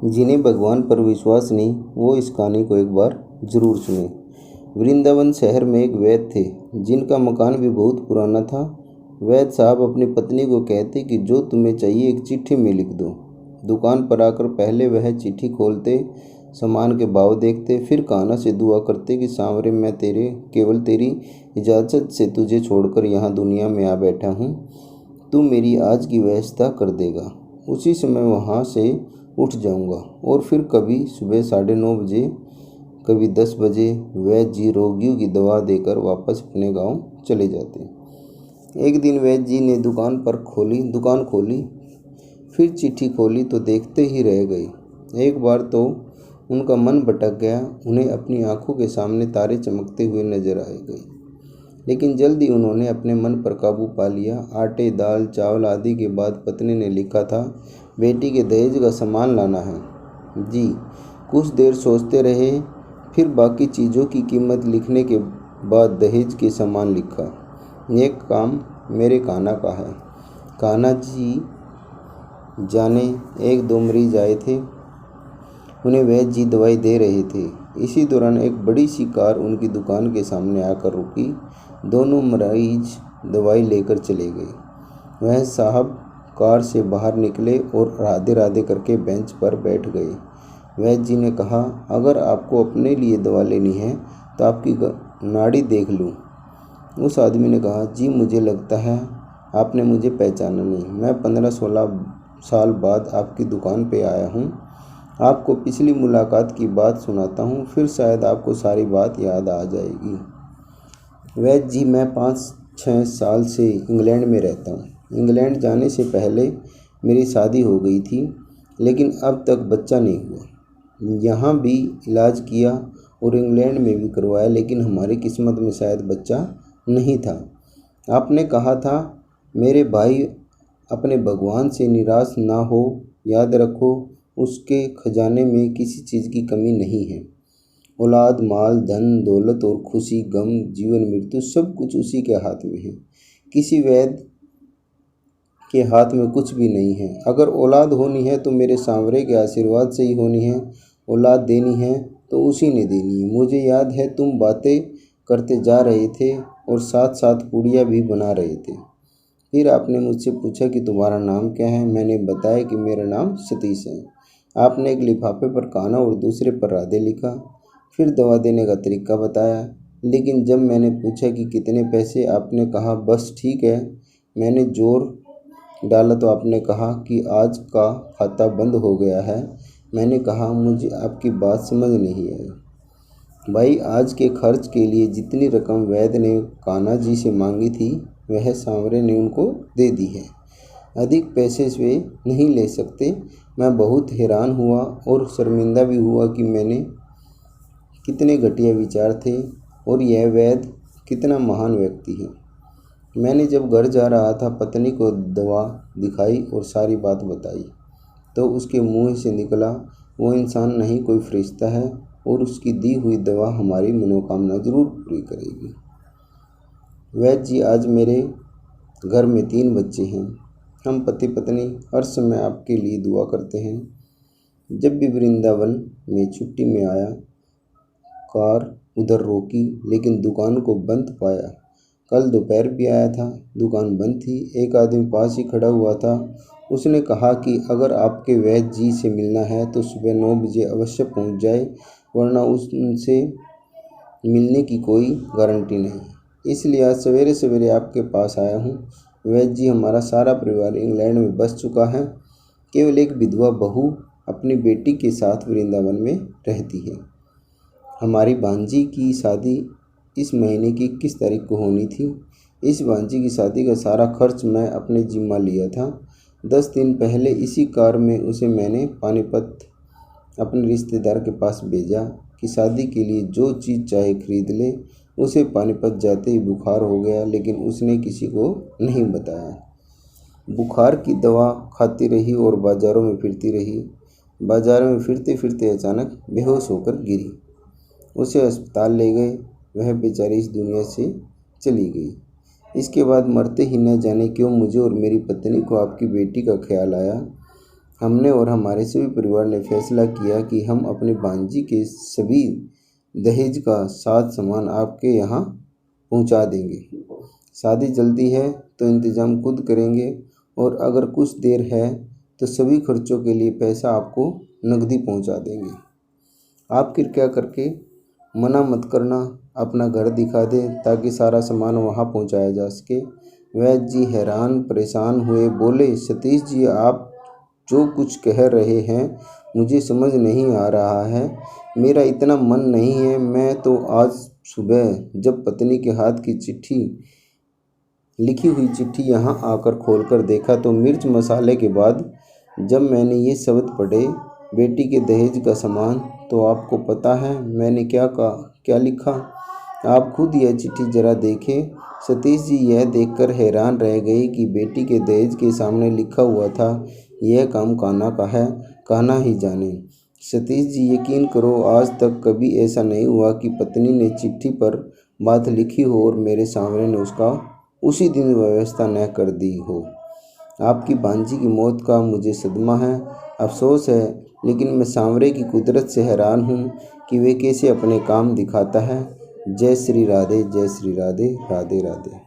जिन्हें भगवान पर विश्वास नहीं, वो इस कहानी को एक बार जरूर सुने। वृंदावन शहर में एक वैद्य थे, जिनका मकान भी बहुत पुराना था। वैद्य साहब अपनी पत्नी को कहते कि जो तुम्हें चाहिए एक चिट्ठी में लिख दो। दुकान पर आकर पहले वह चिट्ठी खोलते, सामान के भाव देखते, फिर कान्हा से दुआ करते कि सांवरे, मैं केवल तेरी इजाज़त से तुझे छोड़कर यहाँ दुनिया में आ बैठा हूँ। तू मेरी आज की व्यवस्था कर देगा, उसी समय वहाँ से उठ जाऊँगा। और फिर कभी सुबह 9:30 बजे, कभी 10 बजे वैद्य जी रोगियों की दवा देकर वापस अपने गांव चले जाते। एक दिन वैद्य जी ने दुकान खोली, फिर चिट्ठी खोली तो देखते ही रह गए। एक बार तो उनका मन भटक गया, उन्हें अपनी आंखों के सामने तारे चमकते हुए नजर आ गए। लेकिन जल्दी उन्होंने अपने मन पर काबू पा लिया। आटे, दाल, चावल आदि के बाद पत्नी ने लिखा था, बेटी के दहेज का सामान लाना है। जी कुछ देर सोचते रहे, फिर बाकी चीज़ों की कीमत लिखने के बाद दहेज के सामान लिखा। ये काम मेरे कान्हा का है। कान्हा जी जाने 1-2 मरीज आए थे, उन्हें वैद्य जी दवाई दे रहे थे। इसी दौरान एक बड़ी सी कार उनकी दुकान के सामने आकर रुकी। दोनों मरीज दवाई लेकर चले गए। वह साहब कार से बाहर निकले और राधे राधे करके बेंच पर बैठ गए। वैद्य जी ने कहा, अगर आपको अपने लिए दवा लेनी है तो आपकी नाड़ी देख लूं। उस आदमी ने कहा, जी मुझे लगता है आपने मुझे पहचाना नहीं। मैं 15-16 साल बाद आपकी दुकान पे आया हूँ। आपको पिछली मुलाकात की बात सुनाता हूँ, फिर शायद आपको सारी बात याद आ जाएगी। वैद्य जी, मैं 5-6 साल से इंग्लैंड में रहता हूँ। इंग्लैंड जाने से पहले मेरी शादी हो गई थी, लेकिन अब तक बच्चा नहीं हुआ। यहाँ भी इलाज किया और इंग्लैंड में भी करवाया, लेकिन हमारी किस्मत में शायद बच्चा नहीं था। आपने कहा था मेरे भाई अपने भगवान से निराश ना हो, याद रखो उसके खजाने में किसी चीज़ की कमी नहीं है। औलाद, माल, धन, दौलत और खुशी, गम, जीवन, मृत्यु सब कुछ उसी के हाथ में है। किसी वैद्य के हाथ में कुछ भी नहीं है। अगर औलाद होनी है तो मेरे सांवरे के आशीर्वाद से ही होनी है। औलाद देनी है तो उसी ने देनी है। मुझे याद है तुम बातें करते जा रहे थे और साथ साथ पूड़ियाँ भी बना रहे थे। फिर आपने मुझसे पूछा कि तुम्हारा नाम क्या है। मैंने बताया कि मेरा नाम सतीश है। आपने एक लिफाफे पर कान्हा और दूसरे पर राधे लिखा। फिर दवा देने का तरीका बताया। लेकिन जब मैंने पूछा कि कितने पैसे, आपने कहा बस ठीक है। मैंने जोर डाला तो आपने कहा कि आज का खाता बंद हो गया है। मैंने कहा मुझे आपकी बात समझ नहीं आई भाई। आज के खर्च के लिए जितनी रकम वैद्य ने कान्हा जी से मांगी थी, वह सांवरे ने उनको दे दी है। अधिक पैसे वे नहीं ले सकते। मैं बहुत हैरान हुआ और शर्मिंदा भी हुआ कि मैंने कितने घटिया विचार थे और यह वैद्य कितना महान व्यक्ति है। मैंने जब घर जा रहा था, पत्नी को दवा दिखाई और सारी बात बताई तो उसके मुंह से निकला, वो इंसान नहीं कोई फरिश्ता है और उसकी दी हुई दवा हमारी मनोकामना जरूर पूरी करेगी। वैद्य जी, आज मेरे घर में 3 बच्चे हैं। हम पति पत्नी हर समय आपके लिए दुआ करते हैं। जब भी वृंदावन में छुट्टी में आया, कार उधर रोकी लेकिन दुकान को बंद पाया। कल दोपहर भी आया था, दुकान बंद थी। एक आदमी पास ही खड़ा हुआ था। उसने कहा कि अगर आपके वैद्य जी से मिलना है तो सुबह 9 बजे अवश्य पहुंच जाए, वरना उनसे मिलने की कोई गारंटी नहीं। इसलिए आज सवेरे सवेरे आपके पास आया हूँ। वैद्य जी, हमारा सारा परिवार इंग्लैंड में बस चुका है। केवल एक विधवा बहू अपनी बेटी के साथ वृंदावन में रहती है। हमारी भांजी की शादी इस महीने की 21 तारीख को होनी थी। इस भांजी की शादी का सारा खर्च मैं अपने जिम्मा लिया था। 10 दिन पहले इसी कार में उसे मैंने पानीपत अपने रिश्तेदार के पास भेजा कि शादी के लिए जो चीज़ चाहे खरीद ले। उसे पानीपत जाते ही बुखार हो गया, लेकिन उसने किसी को नहीं बताया। बुखार की दवा खाती रही और बाज़ारों में फिरती रही। बाज़ार में फिरते फिरते अचानक बेहोश होकर गिरी। उसे अस्पताल ले गए। वह बेचारी इस दुनिया से चली गई। इसके बाद मरते ही न जाने क्यों मुझे और मेरी पत्नी को आपकी बेटी का ख्याल आया। हमने और हमारे सभी परिवार ने फैसला किया कि हम अपनी भांजी के सभी दहेज का साथ सामान आपके यहाँ पहुँचा देंगे। शादी जल्दी है तो इंतज़ाम खुद करेंगे और अगर कुछ देर है तो सभी खर्चों के लिए पैसा आपको नकदी पहुँचा देंगे। आप कृपया करके मना मत करना, अपना घर दिखा दें ताकि सारा सामान वहाँ पहुँचाया जा सके। वैद्य जी हैरान परेशान हुए, बोले, सतीश जी आप जो कुछ कह रहे हैं मुझे समझ नहीं आ रहा है। मेरा इतना मन नहीं है। मैं तो आज सुबह जब पत्नी के हाथ की चिट्ठी लिखी हुई चिट्ठी यहाँ आकर खोलकर देखा तो मिर्च मसाले के बाद जब मैंने ये शब्द पढ़े, बेटी के दहेज का सामान, तो आपको पता है मैंने क्या लिखा? आप खुद यह चिट्ठी जरा देखें। सतीश जी यह देखकर हैरान रह गए कि बेटी के दहेज के सामने लिखा हुआ था, यह काम कान्हा का है, कान्हा ही जाने। सतीश जी यकीन करो, आज तक कभी ऐसा नहीं हुआ कि पत्नी ने चिट्ठी पर बात लिखी हो और मेरे सामने ने उसका उसी दिन व्यवस्था न कर दी हो। आपकी भांजी की मौत का मुझे सदमा है, अफसोस है, लेकिन मैं सांवरे की कुदरत से हैरान हूँ कि वे कैसे अपने काम दिखाता है। जय श्री राधे, जय श्री राधे, राधे राधे।